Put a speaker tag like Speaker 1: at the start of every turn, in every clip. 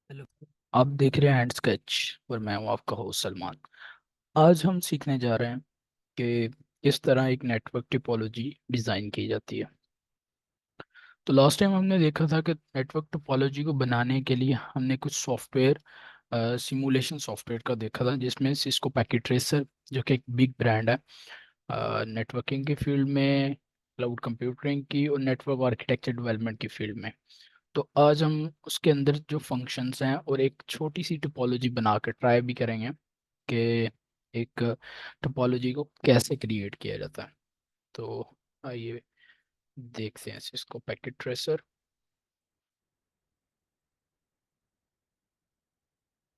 Speaker 1: Hello. आप देख रहे हैं हैंड स्केच और मैं हूं आपका होस्ट सलमान। आज हम सीखने जा रहे हैं कि किस तरह एक नेटवर्क टोपोलॉजी डिज़ाइन की जाती है। तो लास्ट टाइम हमने देखा था कि नेटवर्क टोपोलॉजी को बनाने के लिए हमने कुछ सॉफ्टवेयर सिमुलेशन सॉफ्टवेयर का देखा था, जिसमें सिस्को पैकेट ट्रेसर जो कि एक बिग ब्रांड है नेटवर्किंग की फील्ड में, क्लाउड कंप्यूटिंग की और नेटवर्क आर्किटेक्चर डेवलपमेंट की फील्ड में। तो आज हम उसके अंदर जो फंक्शंस हैं और एक छोटी सी टोपोलॉजी बनाकर ट्राई भी करेंगे कि एक टोपोलॉजी को कैसे क्रिएट किया जाता है। तो आइए देखते हैं इसको पैकेट ट्रेसर।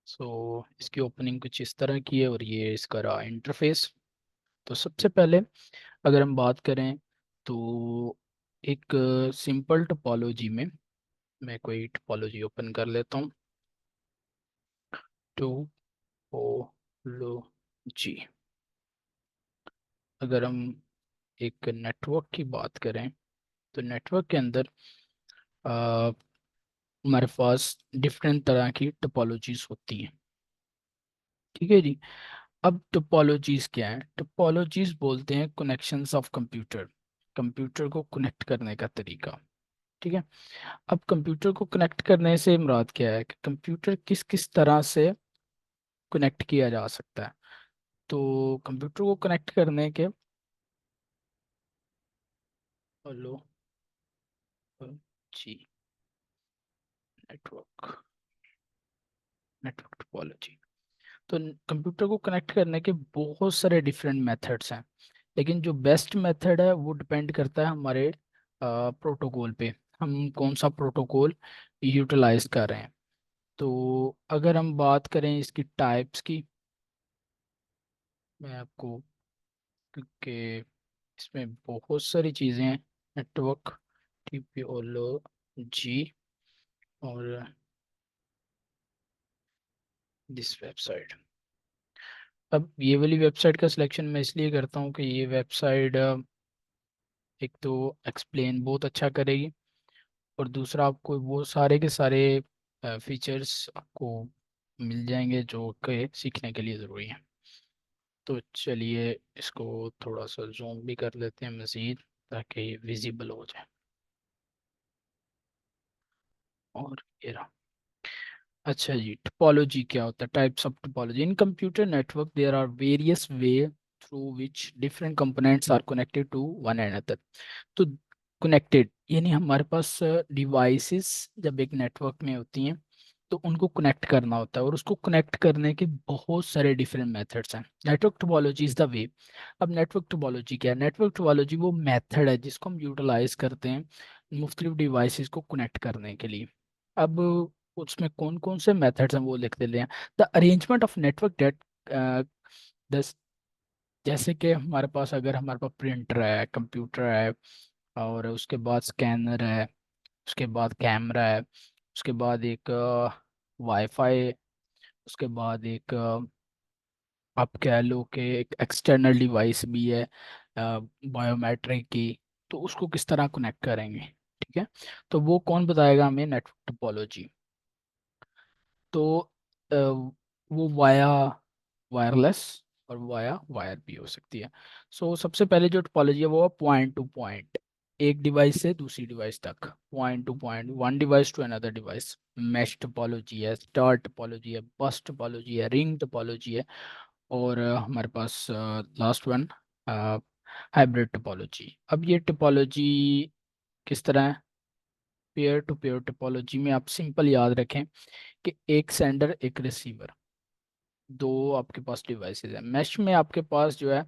Speaker 1: सो इसकी ओपनिंग कुछ इस तरह की है और ये इसका रहा इंटरफेस। तो सबसे पहले अगर हम बात करें तो एक सिंपल टोपोलॉजी में मैं कोई टोपोलॉजी ओपन कर लेता हूँ। टोपोलॉजी, अगर हम एक नेटवर्क की बात करें तो नेटवर्क के अंदर आ, हमारे पास डिफरेंट तरह की टोपोलॉजीज होती हैं। ठीक है जी। अब टोपोलॉजीज क्या है? टोपोलॉजीज बोलते हैं कनेक्शंस ऑफ कंप्यूटर, कंप्यूटर को कनेक्ट करने का तरीका। ठीक है। अब कंप्यूटर को कनेक्ट करने से मुराद क्या है कि कंप्यूटर किस किस तरह से कनेक्ट किया जा सकता है। तो कंप्यूटर को कनेक्ट करने के हेलो जी, नेटवर्क नेटवर्क टोपोलॉजी। तो कंप्यूटर को कनेक्ट करने के बहुत सारे डिफरेंट मेथड्स हैं, लेकिन जो बेस्ट मेथड है वो डिपेंड करता है हमारे प्रोटोकॉल पे, हम कौन सा प्रोटोकॉल यूटिलाइज कर रहे हैं। तो अगर हम बात करें इसकी टाइप्स की, मैं आपको, क्योंकि इसमें बहुत सारी चीज़ें हैं, नेटवर्क टीपीओलॉजी और दिस वेबसाइट। अब ये वाली वेबसाइट का सिलेक्शन मैं इसलिए करता हूँ कि ये वेबसाइट एक तो एक्सप्लेन बहुत अच्छा करेगी और दूसरा आपको वो सारे के सारे फीचर्स आपको मिल जाएंगे जो कि सीखने के लिए ज़रूरी हैं। तो चलिए इसको थोड़ा सा जूम भी कर लेते हैं मज़ीद, ताकि विजिबल हो जाए। और ये रहा। अच्छा जी, टोपोलॉजी क्या होता है? Types of topology in computer network there are various way through which different components are connected to one another. तो कनेक्टेड यानी हमारे पास डिवाइसेस जब एक नेटवर्क में होती हैं तो उनको कनेक्ट करना होता है, और उसको कनेक्ट करने के बहुत सारे डिफरेंट मेथड्स हैं। Network topology is the way. अब नेटवर्क टोपोलॉजी क्या है? नेटवर्क टोपोलॉजी वो मेथड है जिसको हम यूटिलाइज करते हैं मुख्तलिफ डिवाइसेस को कनेक्ट करने के लिए। अब उसमें कौन कौन से मेथड्स हैं वो लिख देते हैं। द अरेंजमेंट ऑफ नेटवर्क डेट, दस, जैसे कि हमारे पास, अगर हमारे पास प्रिंटर है, कंप्यूटर है, और उसके बाद स्कैनर है, उसके बाद कैमरा है, उसके बाद एक वाईफाई, उसके बाद एक आप कह लो कि एक एक्सटर्नल डिवाइस भी है बायोमेट्रिक की। तो उसको किस तरह कनेक्ट करेंगे? ठीक है। तो वो कौन बताएगा हमें? Network topology. तो वो वाया वायरलेस और वाया वायर भी हो सकती है। सो सबसे पहले जो टोपोलॉजी है वो पॉइंट टू पॉइंट, एक डिवाइस से दूसरी डिवाइस तक, point to point, one device to another device. Mesh topology है, स्टार टोपोलॉजी है, बस टोपोलॉजी है, रिंग टोपोलॉजी है, और हमारे पास लास्ट वन हाइब्रिड टोपोलॉजी। अब ये टोपोलॉजी किस तरह है? पेयर टू पेयर टोपोलॉजी में आप सिंपल याद रखें कि एक सेंडर एक रिसीवर, दो आपके पास डिवाइसेस हैं। मैश में आपके पास जो है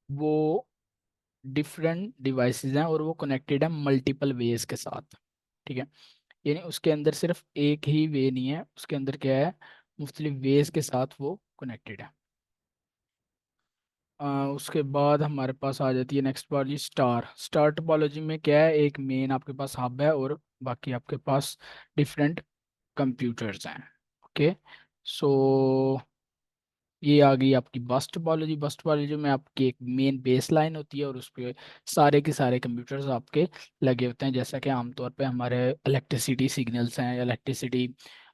Speaker 1: वो डिफरेंट डिवाइसेस हैं और वो कनेक्टेड है मल्टीपल वेज के साथ। ठीक है। यानी उसके अंदर सिर्फ एक ही वे नहीं है, उसके अंदर क्या है, मुख्तलिफ वेज के साथ वो कनेक्टेड है। उसके बाद हमारे पास आ जाती है next topology star. Star topology में क्या है, एक मेन आपके पास हब है और बाकी आपके पास डिफरेंट कंप्यूटर्स हैं। ओके। सो ये आ गई आपकी बस टोपोलॉजी। बस टोपोलॉजी में आपकी एक मेन बेस लाइन होती है और उस पे सारे के सारे कंप्यूटर्स आपके लगे होते हैं, जैसा कि आमतौर पे हमारे इलेक्ट्रिसिटी सिग्नल्स हैं, इलेक्ट्रिसिटी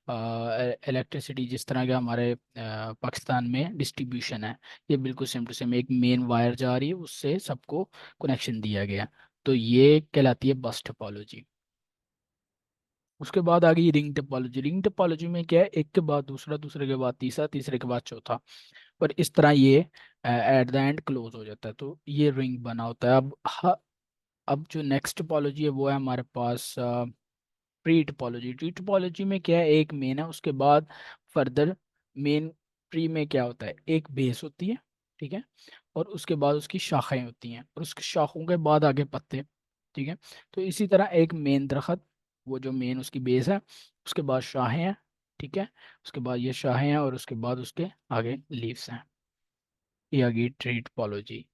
Speaker 1: इलेक्ट्रिसिटी जिस तरह के हमारे पाकिस्तान में डिस्ट्रीब्यूशन है, ये बिल्कुल सेम टू सेम एक मेन वायर जा रही है, उससे सबको कनेक्शन दिया गया। तो ये कहलाती है बस टोपोलॉजी। उसके बाद आ गई रिंग टोपोलॉजी। रिंग टोपोलॉजी में क्या है, एक के बाद दूसरा, दूसरे के बाद तीसरा, तीसरे के बाद चौथा, और इस तरह ये एट द एंड क्लोज हो जाता है, तो ये रिंग बना होता है। अब जो नेक्स्ट टोपोलॉजी है वो है हमारे पास प्री टोपोलॉजी। प्री टोपोलॉजी में क्या है, एक मेन है, उसके बाद फर्दर मेन ट्री में क्या होता है, एक बेस होती है, ठीक है, और उसके बाद उसकी शाखाएं होती हैं, और उसकी शाखों के बाद आगे पत्ते, ठीक है। तो इसी तरह एक मेन दरख्त, वो जो मेन उसकी बेस है, उसके बाद शाखें हैं, ठीक है, उसके बाद ये शाखें हैं, और उसके बाद उसके आगे लीव्स हैं। ये आ गई ट्री टोपोलॉजी।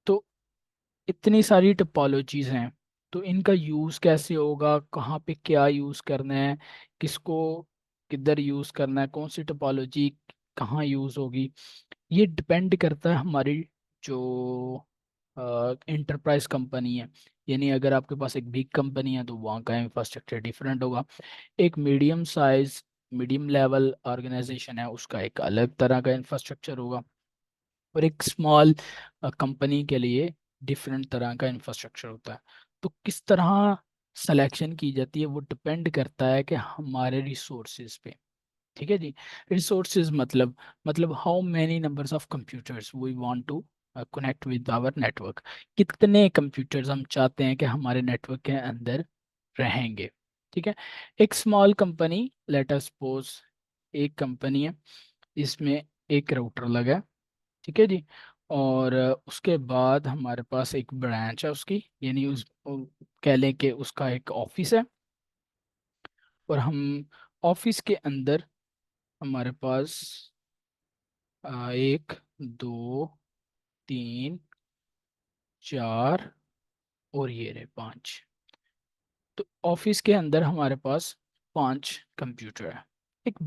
Speaker 1: तो इतनी सारी टोपोलॉजीज हैं, तो इनका यूज़ कैसे होगा, कहाँ पे क्या यूज़ करना है, किसको किधर यूज़ करना है, कौन सी टोपोलॉजी कहाँ यूज़ होगी, ये डिपेंड करता है हमारी जो इंटरप्राइज कंपनी है। यानी अगर आपके पास एक बिग कंपनी है तो वहाँ का इंफ्रास्ट्रक्चर डिफरेंट होगा। एक medium size, medium level organisation है, उसका एक अलग तरह का इंफ्रास्ट्रक्चर होगा, और एक स्मॉल कंपनी के लिए डिफरेंट तरह का इंफ्रास्ट्रक्चर होता है। तो किस तरह सिलेक्शन की जाती है वो डिपेंड करता है कि हमारे रिसोर्सेज पे, ठीक है जी। रिसोर्सेज मतलब how many numbers of computers we want to connect with our network, कितने कंप्यूटर्स हम चाहते हैं कि हमारे नेटवर्क के अंदर रहेंगे, ठीक है। एक small company, let us suppose एक कंपनी है, इसमें एक राउटर लगा है, ठीक है जी, और उसके बाद हमारे पास एक ब्रांच है उसकी, यानी कह लें कि उसका एक ऑफिस है, और हम ऑफिस के अंदर हमारे पास एक, दो, तीन, चार, और ये रहे पांच। तो ऑफिस के अंदर हमारे पास पांच कंप्यूटर है, एक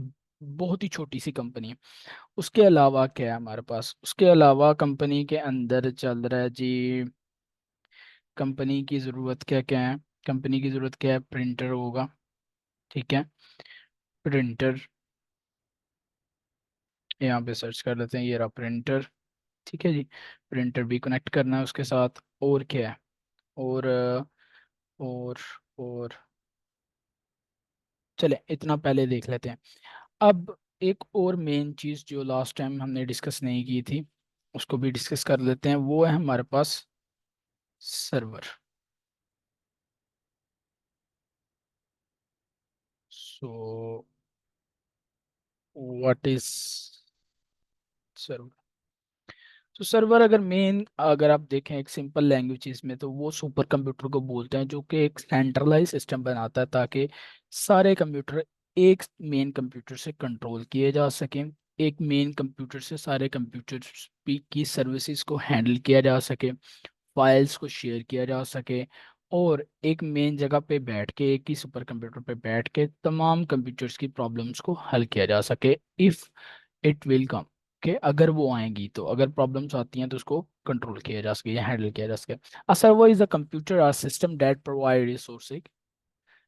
Speaker 1: बहुत ही छोटी सी कंपनी है। उसके अलावा क्या है हमारे पास, उसके अलावा कंपनी के अंदर चल रहा है जी, कंपनी की ज़रूरत क्या क्या है, कंपनी की ज़रूरत क्या है, प्रिंटर होगा, ठीक है, प्रिंटर, यहाँ पे सर्च कर लेते हैं, ये रहा प्रिंटर, ठीक है जी। प्रिंटर भी कनेक्ट करना है उसके साथ, और क्या है, और और और चले इतना पहले देख लेते हैं। अब एक और मेन चीज़ जो लास्ट टाइम हमने डिस्कस नहीं की थी, उसको भी डिस्कस कर लेते हैं, वो है हमारे पास server. So what is server? तो सर्वर अगर मेन, अगर आप देखें एक सिंपल लैंग्वेज में, तो वो सुपर कंप्यूटर को बोलते हैं, जो कि एक सेंट्रलाइज सिस्टम बनाता है ताकि सारे कंप्यूटर एक मेन कंप्यूटर से कंट्रोल किए जा सकें, एक मेन कंप्यूटर से सारे कंप्यूटर की सर्विसेज को हैंडल किया जा सके, फाइल्स को शेयर किया जा सके, और एक मेन जगह पे बैठ के, एक ही सुपर कंप्यूटर पे बैठ के तमाम कंप्यूटर्स की प्रॉब्लम्स को हल किया जा सके, इफ़ इट विल कम, कि अगर वो आएंगी, तो अगर प्रॉब्लम्स आती हैं तो उसको कंट्रोल किया जा सके या हैंडल किया जा सके। A server is a computer और system that provide resources,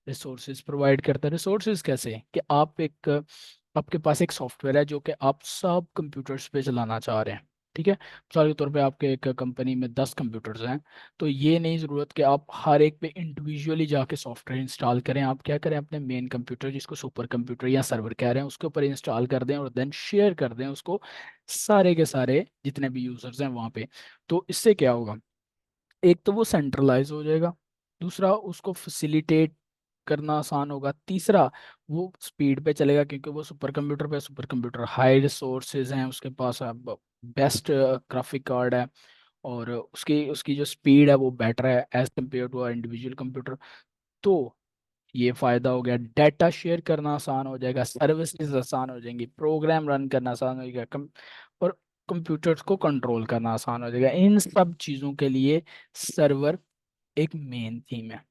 Speaker 1: resources provide करता है। रिसोर्सेज कैसे, कि आप एक, आपके पास एक सॉफ्टवेयर है जो कि आप सब कंप्यूटर्स पे चलाना चाह रहे हैं, ठीक है। मिसाल के तौर पे आपके एक कंपनी में 10 कंप्यूटर्स हैं, तो ये नहीं ज़रूरत कि आप हर एक पे इंडिविजुअली जाके सॉफ्टवेयर इंस्टॉल करें। आप क्या करें, अपने मेन कंप्यूटर जिसको सुपर कंप्यूटर या सर्वर कह रहे हैं उसके ऊपर इंस्टॉल कर दें, और देन शेयर कर दें उसको सारे के सारे जितने भी यूज़र्स हैं वहाँ पे। तो इससे क्या होगा, एक तो वो सेंट्रलाइज हो जाएगा, दूसरा उसको फैसिलिटेट करना आसान होगा, तीसरा वो स्पीड पे चलेगा क्योंकि वो सुपर कंप्यूटर पे, सुपर कंप्यूटर हाई रिसोर्सेज हैं उसके पास, अब बेस्ट ग्राफिक कार्ड है, और उसकी उसकी जो स्पीड है वो बेटर है as compare to individual computer. तो ये फायदा हो गया, डाटा शेयर करना आसान हो जाएगा, सर्विसेज आसान हो जाएंगी, प्रोग्राम रन करना आसान हो जाएगा, और कंप्यूटर्स को कंट्रोल करना आसान हो जाएगा। इन सब चीज़ों के लिए सर्वर एक मेन थीम है,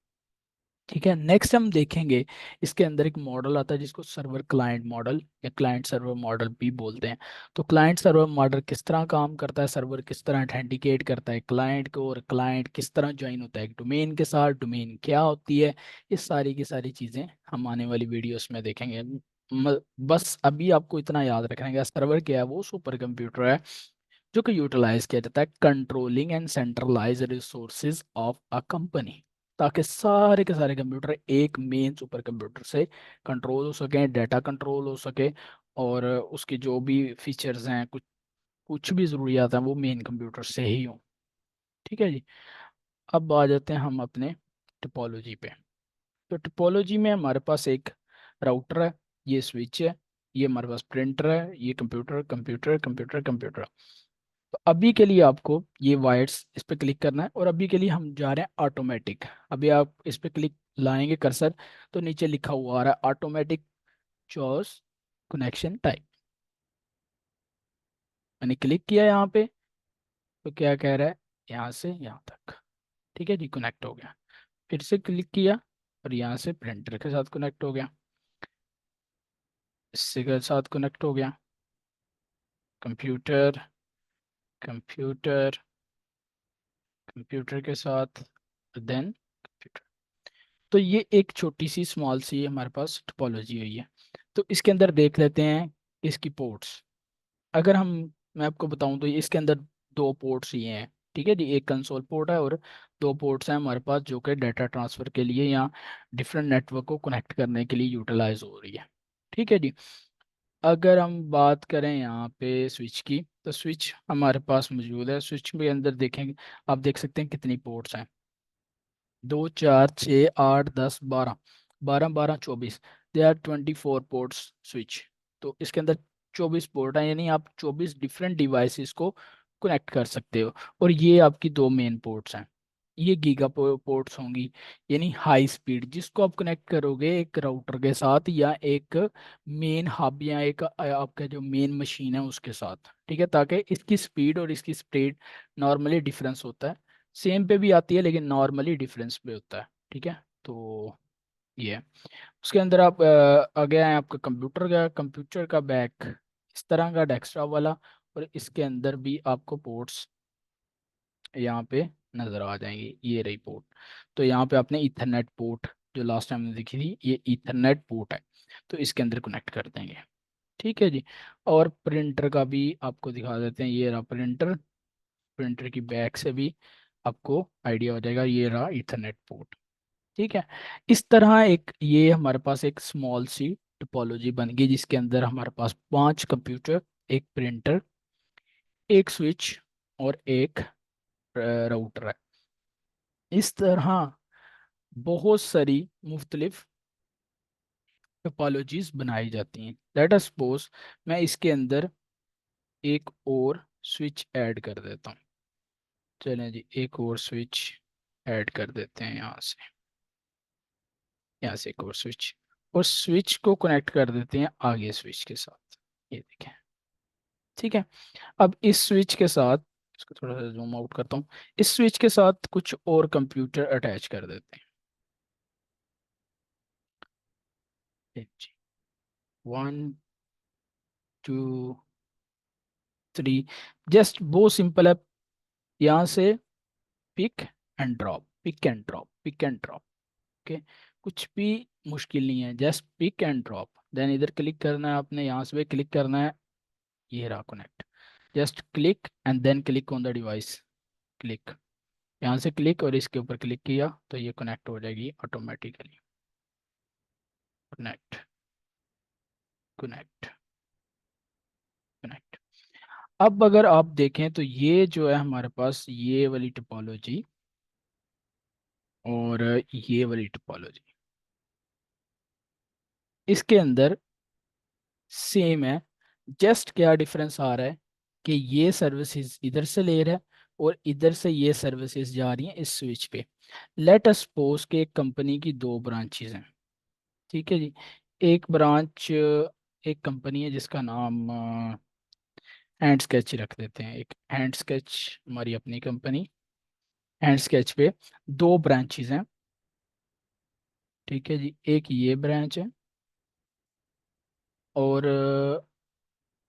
Speaker 1: ठीक है। नेक्स्ट हम देखेंगे, इसके अंदर एक मॉडल आता है जिसको सर्वर क्लाइंट मॉडल या क्लाइंट सर्वर मॉडल भी बोलते हैं। तो क्लाइंट सर्वर मॉडल किस तरह काम करता है, सर्वर किस तरह ऑथेंटिकेट करता है क्लाइंट को, और क्लाइंट किस तरह ज्वाइन होता है एक डोमेन के साथ, डोमेन क्या होती है, ये सारी की सारी चीज़ें हम आने वाली वीडियोस में देखेंगे। बस अभी आपको इतना याद रखना है, सर्वर क्या है, वो सुपर कंप्यूटर है जो कि यूटिलाइज किया जाता है controlling and centralise resources of a company, ताकि सारे के सारे कंप्यूटर एक मेन सुपर कंप्यूटर से कंट्रोल हो सके, डाटा कंट्रोल हो सके, और उसके जो भी फीचर्स हैं, कुछ कुछ भी ज़रूरियात हैं, वो मेन कंप्यूटर से ही हो। ठीक है जी। अब आ जाते हैं हम अपने टोपोलॉजी पे। तो टोपोलॉजी में हमारे पास एक राउटर है, ये स्विच है, ये हमारे पास प्रिंटर है, ये कंप्यूटर कंप्यूटर कंप्यूटर कंप्यूटर। तो अभी के लिए आपको ये वायर्स इस पे क्लिक करना है, और अभी के लिए हम जा रहे हैं ऑटोमेटिक। अभी आप इस पे क्लिक लाएंगे कर्सर, तो नीचे लिखा हुआ आ रहा है ऑटोमेटिक चॉइस कनेक्शन टाइप। मैंने क्लिक किया यहाँ पे, तो क्या कह रहा है, यहाँ से यहाँ तक। ठीक है जी, कनेक्ट हो गया। फिर से क्लिक किया, और यहाँ से प्रिंटर के साथ कनेक्ट हो गया, इससे के साथ कनेक्ट हो गया, कंप्यूटर कंप्यूटर कंप्यूटर के साथ, देन कंप्यूटर। तो ये एक छोटी सी स्मॉल सी हमारे पास टोपोलॉजी हुई है। तो इसके अंदर देख लेते हैं इसकी पोर्ट्स। अगर हम मैं आपको बताऊं तो इसके अंदर दो पोर्ट्स ही हैं। ठीक है जी, एक कंसोल पोर्ट है और दो पोर्ट्स हैं हमारे पास, जो कि डाटा ट्रांसफर के लिए या डिफरेंट नेटवर्क को कनेक्ट करने के लिए यूटिलाइज हो रही है। ठीक है जी। अगर हम बात करें यहाँ पे स्विच की, तो स्विच हमारे पास मौजूद है। स्विच के अंदर देखेंगे, आप देख सकते हैं कितनी पोर्ट्स हैं, 2 4 6 8 10 12 12 12 24। They are 24 ports switch. तो इसके अंदर 24 पोर्ट हैं, यानी आप 24 डिफरेंट डिवाइसेस को कनेक्ट कर सकते हो। और ये आपकी दो मेन पोर्ट्स हैं, ये गीगा पोर्ट्स होंगी, यानी हाई स्पीड, जिसको आप कनेक्ट करोगे एक राउटर के साथ या एक मेन हब या एक आपका जो मेन मशीन है उसके साथ। ठीक है, ताकि इसकी स्पीड और इसकी स्पीड नॉर्मली डिफरेंस होता है, सेम पे भी आती है लेकिन नॉर्मली डिफरेंस पे होता है। ठीक है, तो ये है। उसके अंदर आप आगे आए, आपका कंप्यूटर का बैक इस तरह का डेस्कटॉप वाला, और इसके अंदर भी आपको पोर्ट्स यहाँ पे नज़र आ जाएंगी, ये रही पोर्ट। तो यहाँ पे आपने ईथरनेट पोर्ट जो लास्ट टाइम ने देखी थी, ये ईथरनेट पोर्ट है, तो इसके अंदर कनेक्ट कर देंगे। ठीक है जी। और प्रिंटर का भी आपको दिखा देते हैं, ये रहा प्रिंटर। प्रिंटर की बैक से भी आपको आइडिया हो जाएगा, ये रहा ईथरनेट पोर्ट। ठीक है। इस तरह एक ये हमारे पास एक स्मॉल सी टोपोलॉजी बन गई, जिसके अंदर हमारे पास 5 कंप्यूटर, एक प्रिंटर, एक स्विच और एक राउटर है। इस तरह बहुत सारी मुख्तलिफ टोपोलॉजीज बनाई जाती हैं। लेट अस सपोज मैं इसके अंदर एक और स्विच ऐड कर देता हूँ। चलें जी, एक और स्विच ऐड कर देते हैं यहाँ से एक और स्विच, और स्विच को कनेक्ट कर देते हैं आगे स्विच के साथ, ये देखें। ठीक है। अब इस स्विच के साथ, इसको थोड़ा सा जूम आउट करता हूँ, इस स्विच के साथ कुछ और कंप्यूटर अटैच कर देते हैं। जी, 1 2 3, जस्ट वो सिंपल है, यहाँ से pick and drop, pick and drop, pick and drop. Okay, कुछ भी मुश्किल नहीं है, just pick and drop. Then इधर क्लिक करना है आपने, यहाँ से भी क्लिक करना है, ये रहा connect. Just click and then click on the device, click, यहाँ से क्लिक और इसके ऊपर क्लिक किया तो ये कनेक्ट हो जाएगी ऑटोमेटिकली। Connect connect connect. अब अगर आप देखें तो ये जो है हमारे पास ये वाली टोपोलॉजी और ये वाली टोपोलॉजी, इसके अंदर सेम है। जस्ट क्या डिफरेंस आ रहा है कि ये सर्विसेज इधर से ले रहा है और इधर से ये सर्विसेज जा रही हैं इस स्विच पे। लेट अस सपोज कि एक कंपनी की दो ब्रांचेज हैं। ठीक है जी। एक ब्रांच, एक कंपनी है जिसका नाम हैंड स्केच रख देते हैं, एक हैंड स्केच हमारी अपनी कंपनी। हैंड स्केच पे दो ब्रांचेज हैं। ठीक है जी, एक ये ब्रांच है और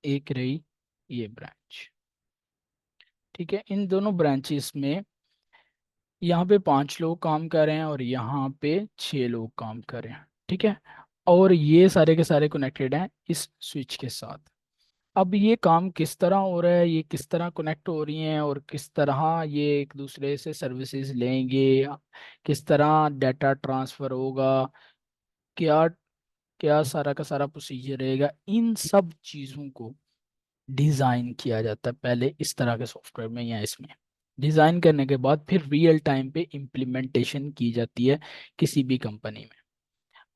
Speaker 1: एक रही ये ब्रांच। ठीक है, इन दोनों ब्रांचेस में यहाँ पे 5 लोग काम कर रहे हैं और यहाँ पे 6 लोग काम कर रहे हैं। ठीक है। और ये सारे के सारे कनेक्टेड हैं इस स्विच के साथ। अब ये काम किस तरह हो रहा है, ये किस तरह कनेक्ट हो रही हैं और किस तरह ये एक दूसरे से सर्विसेज लेंगे, किस तरह डाटा ट्रांसफर होगा, क्या क्या सारा का सारा प्रोसीजर रहेगा, इन सब चीज़ों को डिज़ाइन किया जाता है पहले इस तरह के सॉफ्टवेयर में या इसमें। डिज़ाइन करने के बाद फिर रियल टाइम पे इम्प्लीमेंटेशन की जाती है किसी भी कंपनी में।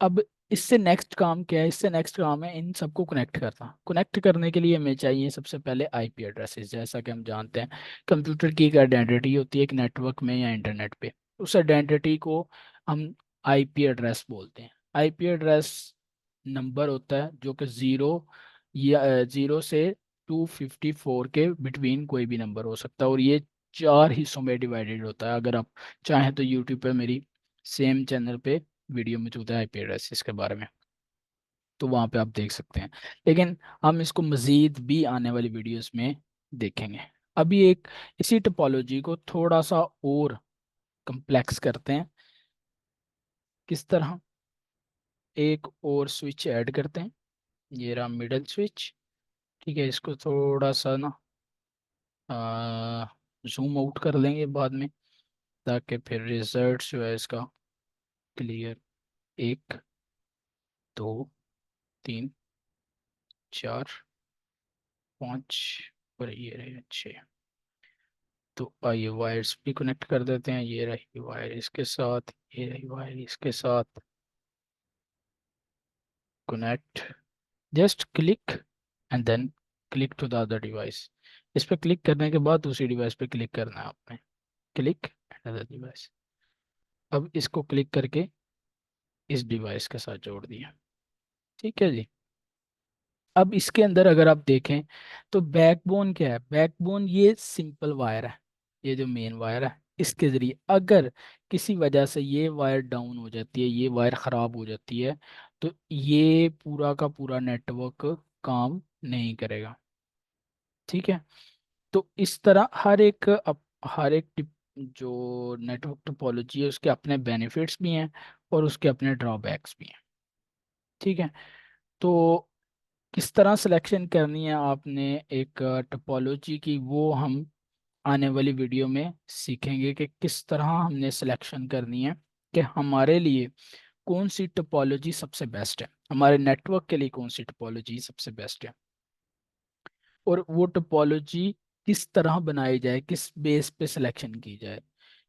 Speaker 1: अब इससे नेक्स्ट काम क्या है, इससे नेक्स्ट काम है इन सबको कनेक्ट करना। कनेक्ट करने के लिए हमें चाहिए सबसे पहले आईपी एड्रेसेस। जैसा कि हम जानते हैं कंप्यूटर की एक आइडेंटिटी होती है एक नेटवर्क में या इंटरनेट पे, उस आइडेंटिटी को हम आईपी एड्रेस बोलते हैं। आईपी एड्रेस नंबर होता है जो कि जीरो से 254 के बिटवीन कोई भी नंबर हो सकता है, और ये चार हिस्सों में डिवाइडेड होता है। अगर आप चाहें तो यूट्यूब पे मेरी सेम चैनल पे वीडियो मौजूद है आईपी एड्रेस के बारे में, तो वहाँ पे आप देख सकते हैं। लेकिन हम इसको मज़ीद भी आने वाली वीडियोस में देखेंगे। अभी एक इसी टोपोलॉजी को थोड़ा सा और कम्प्लेक्स करते हैं। किस तरह, एक और स्विच ऐड करते हैं, ये रहा मिडल स्विच। ठीक है, इसको थोड़ा सा ना जूम आउट कर लेंगे बाद में, ताकि फिर रिजल्ट जो है इसका क्लियर। एक, दो, तीन, चार, पाँच, और ये रहे छः। तो आइए वायर्स भी कनेक्ट कर देते हैं। ये रही वायर इसके साथ, ये रही वायर इसके साथ। Connect, just click and then click to the other device. इस पर क्लिक करने के बाद दूसरी डिवाइस पे क्लिक करना है आपने। Click and other device. अब इसको क्लिक करके इस डिवाइस के साथ जोड़ दिया। ठीक है जी। अब इसके अंदर अगर आप देखें तो बैकबोन क्या है, बैकबोन ये सिंपल वायर है। ये जो मेन वायर है इसके जरिए अगर किसी वजह से ये वायर डाउन हो जाती है, ये वायर ख़राब हो जाती है, तो ये पूरा का पूरा नेटवर्क काम नहीं करेगा। ठीक है। तो इस तरह हर एक जो नेटवर्क टोपोलॉजी है उसके अपने बेनिफिट्स भी हैं और उसके अपने ड्रॉबैक्स भी हैं। ठीक है। तो किस तरह सिलेक्शन करनी है आपने एक टोपोलॉजी की, वो हम आने वाली वीडियो में सीखेंगे कि किस तरह हमने सिलेक्शन करनी है कि हमारे लिए कौन सी टोपोलॉजी सबसे बेस्ट है, हमारे नेटवर्क के लिए कौन सी टोपोलॉजी सबसे बेस्ट है, और वो टोपोलॉजी किस तरह बनाई जाए, किस बेस पे सिलेक्शन की जाए,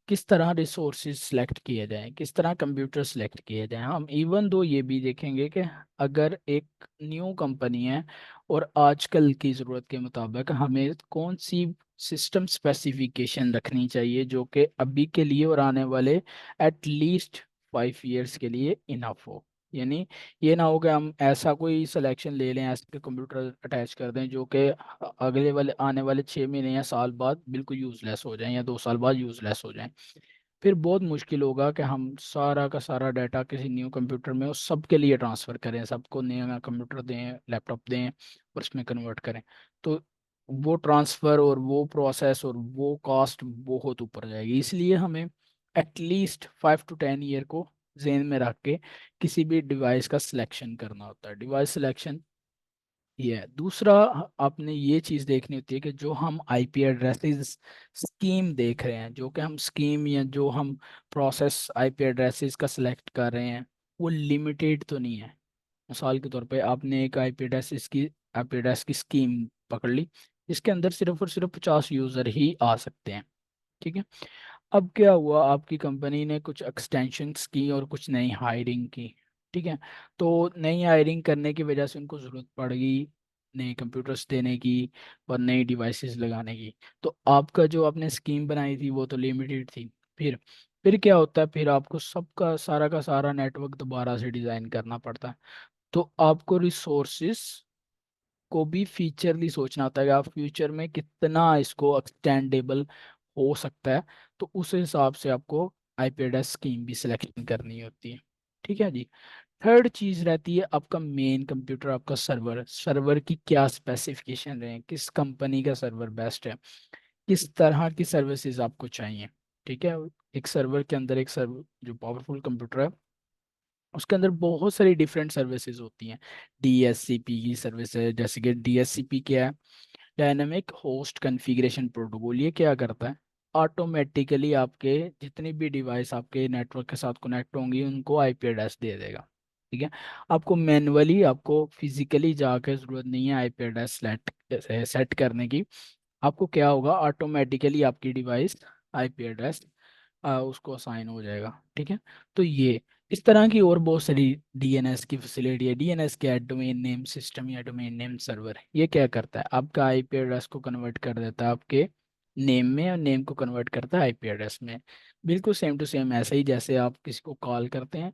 Speaker 1: किस तरह रिसोर्सेज सिलेक्ट किए जाएं, किस तरह कंप्यूटर सिलेक्ट किए जाएं। हम इवन दो ये भी देखेंगे कि अगर एक न्यू कंपनी है और आजकल की ज़रूरत के मुताबिक हमें कौन सी सिस्टम स्पेसिफिकेशन रखनी चाहिए जो कि अभी के लिए और आने वाले एटलीस्ट 5 इयर्स के लिए इनफ हो। यानी ये ना हो कि हम ऐसा कोई सिलेक्शन ले लें, ऐसे कंप्यूटर अटैच कर दें जो कि अगले वाले आने वाले 6 महीने या साल बाद बिल्कुल यूज़लेस हो जाएं या 2 साल बाद यूज़लेस हो जाएं। फिर बहुत मुश्किल होगा कि हम सारा का सारा डाटा किसी न्यू कंप्यूटर में उस सब के लिए ट्रांसफ़र करें, सबको नया कंप्यूटर दें, लैपटॉप दें और उसमें कन्वर्ट करें। तो वो ट्रांसफ़र और वो प्रोसेस और वो कॉस्ट बहुत ऊपर जाएगी। इसलिए हमें एटलीस्ट 5 to 10 ईयर को जेन में रख के किसी भी डिवाइस का सिलेक्शन करना होता है। डिवाइस सिलेक्शन ये है। दूसरा, आपने ये चीज़ देखनी होती है कि जो हम आईपी एड्रेसेस स्कीम देख रहे हैं, जो कि हम स्कीम या जो हम प्रोसेस आईपी एड्रेसेस का सिलेक्ट कर रहे हैं, वो लिमिटेड तो नहीं है। मिसाल के तौर पे आपने एक आईपी एड्रेस की स्कीम पकड़ ली जिसके अंदर सिर्फ और सिर्फ 50 यूज़र ही आ सकते हैं। ठीक है। अब क्या हुआ, आपकी कंपनी ने कुछ एक्सटेंशंस की और कुछ नई हायरिंग की। ठीक है। तो नई हायरिंग करने की वजह से उनको ज़रूरत पड़ गई नए कंप्यूटर्स देने की और नई डिवाइसेस लगाने की। तो आपका जो आपने स्कीम बनाई थी वो तो लिमिटेड थी। फिर क्या होता है, फिर आपको सबका सारा का सारा नेटवर्क दोबारा से डिज़ाइन करना पड़ता है। तो आपको रिसोर्सेस को भी फीचरली सोचना होता है कि आप फ्यूचर में कितना इसको एक्सटेंडेबल हो सकता है। तो उस हिसाब से आपको आईपी एड्रेस स्कीम भी सिलेक्शन करनी होती है। ठीक है जी। थर्ड चीज़ रहती है आपका मेन कंप्यूटर, आपका सर्वर। सर्वर की क्या स्पेसिफिकेशन रहे, किस कंपनी का सर्वर बेस्ट है, किस तरह की सर्विसेज आपको चाहिए। ठीक है। एक सर्वर के अंदर एक सर्वर जो पावरफुल कंप्यूटर है उसके अंदर बहुत सारी डिफरेंट सर्विसेज होती हैं। डीएससीपी की सर्विस है, जैसे कि डीएससीपी क्या है, डायनामिक होस्ट कॉन्फ़िगरेशन प्रोटोकॉल। ये क्या करता है, ऑटोमेटिकली आपके जितनी भी डिवाइस आपके नेटवर्क के साथ कनेक्ट होंगी उनको आईपी एड्रेस दे देगा। ठीक है, आपको मैनुअली, आपको फिजिकली जाकर जरूरत नहीं है आईपी एड्रेस सेट करने की। आपको क्या होगा, ऑटोमेटिकली आपकी डिवाइस आईपी एड्रेस उसको असाइन हो जाएगा। ठीक है, तो ये इस तरह की और बहुत सारी डीएनएस की फैसिलिटी है। डीएनएस क्या है, डोमेन नेम सिस्टम या डोमेन नेम सर्वर। ये क्या करता है, आपका आईपी एड्रेस को कन्वर्ट कर देता है आपके नेम में, और नेम को कन्वर्ट करता है आईपी एड्रेस में। बिल्कुल सेम टू सेम ऐसे ही जैसे आप किसी को कॉल करते हैं,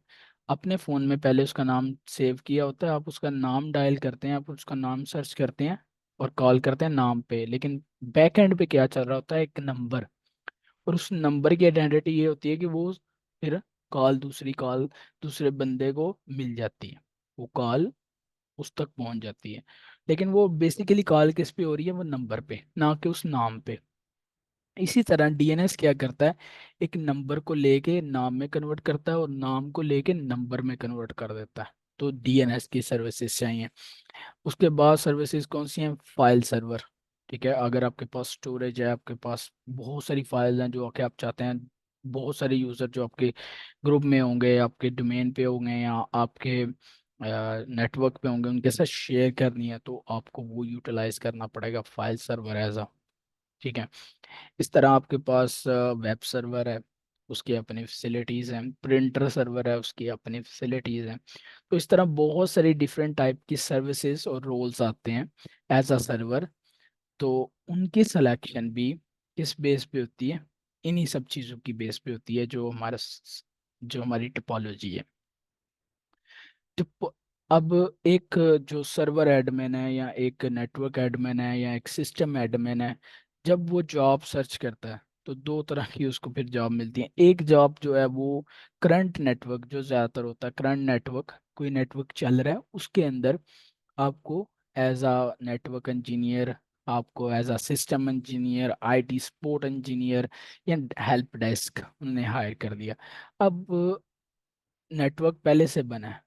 Speaker 1: अपने फ़ोन में पहले उसका नाम सेव किया होता है, आप उसका नाम डायल करते हैं, आप उसका नाम सर्च करते हैं और कॉल करते हैं नाम पे, लेकिन बैक एंड पे क्या चल रहा होता है, एक नंबर। और उस नंबर की आइडेंटिटी ये होती है कि वो फिर दूसरी कॉल दूसरे बंदे को मिल जाती है, वो कॉल उस तक पहुंच जाती है। लेकिन वो बेसिकली कॉल किस पे हो रही है, वो नंबर पे, ना कि उस नाम पे। इसी तरह डीएनएस क्या करता है, एक नंबर को लेके नाम में कन्वर्ट करता है और नाम को लेके नंबर में कन्वर्ट कर देता है। तो डीएनएस की सर्विसेज चाहिए। उसके बाद सर्विसेज कौन सी हैं, फाइल सर्वर। ठीक है, अगर आपके पास स्टोरेज है, आपके पास बहुत सारी फाइल्स हैं जो कि आप चाहते हैं बहुत सारे यूज़र जो आपके ग्रुप में होंगे, आपके डोमेन पे होंगे या आपके नेटवर्क पे होंगे, उनके साथ शेयर करनी है, तो आपको वो यूटिलाइज करना पड़ेगा फाइल सर्वर एज अ। ठीक है, इस तरह आपके पास वेब सर्वर है, उसकी अपनी फैसिलिटीज़ हैं, प्रिंटर सर्वर है, उसकी अपनी फैसिलिटीज़ हैं। तो इस तरह बहुत सारी डिफरेंट टाइप की सर्विसेज और रोल्स आते हैं एज अ सर्वर। तो उनकी सिलेक्शन भी किस बेस पे होती है, इन्हीं सब चीज़ों की बेस पे होती है, जो हमारी टोपोलॉजी है। तो अब एक जो सर्वर एडमिन है या एक नेटवर्क एडमिन है या एक सिस्टम एडमिन है, जब वो जॉब सर्च करता है तो दो तरह की उसको फिर जॉब मिलती है। एक जॉब जो है वो करंट नेटवर्क, जो ज़्यादातर होता है करंट नेटवर्क, कोई नेटवर्क चल रहा है उसके अंदर आपको एज अ नेटवर्क इंजीनियर, आपको as a system engineer, IT support engineer या हेल्प डेस्क उन्हें हायर कर दिया। अब नेटवर्क पहले से बना है,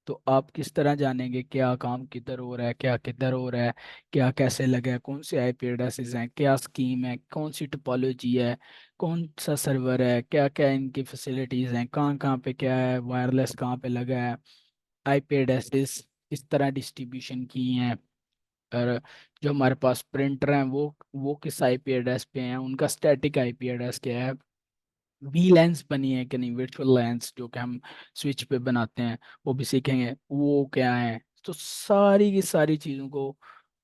Speaker 1: तो आप किस तरह जानेंगे क्या काम किधर हो रहा है, क्या किधर हो रहा है, क्या कैसे लगा है, कौन से आईपी एड्रेसेस हैं, क्या स्कीम है, कौन सी टोपोलॉजी है, कौन सा सर्वर है, क्या क्या इनकी फैसिलिटीज़ हैं, कहाँ कहाँ पे क्या है, वायरलेस कहाँ पे लगा है, आईपी एड्रेसेस इस तरह डिस्ट्रीब्यूशन की हैं। और जो हमारे पास प्रिंटर हैं वो किस आईपी एड्रेस पे हैं, उनका स्टैटिक आईपी एड्रेस क्या है, वी लेंस बनी है कि नहीं, वर्चुअल लेंस जो कि हम स्विच पे बनाते हैं वो भी सीखेंगे, वो क्या है। तो सारी की सारी चीज़ों को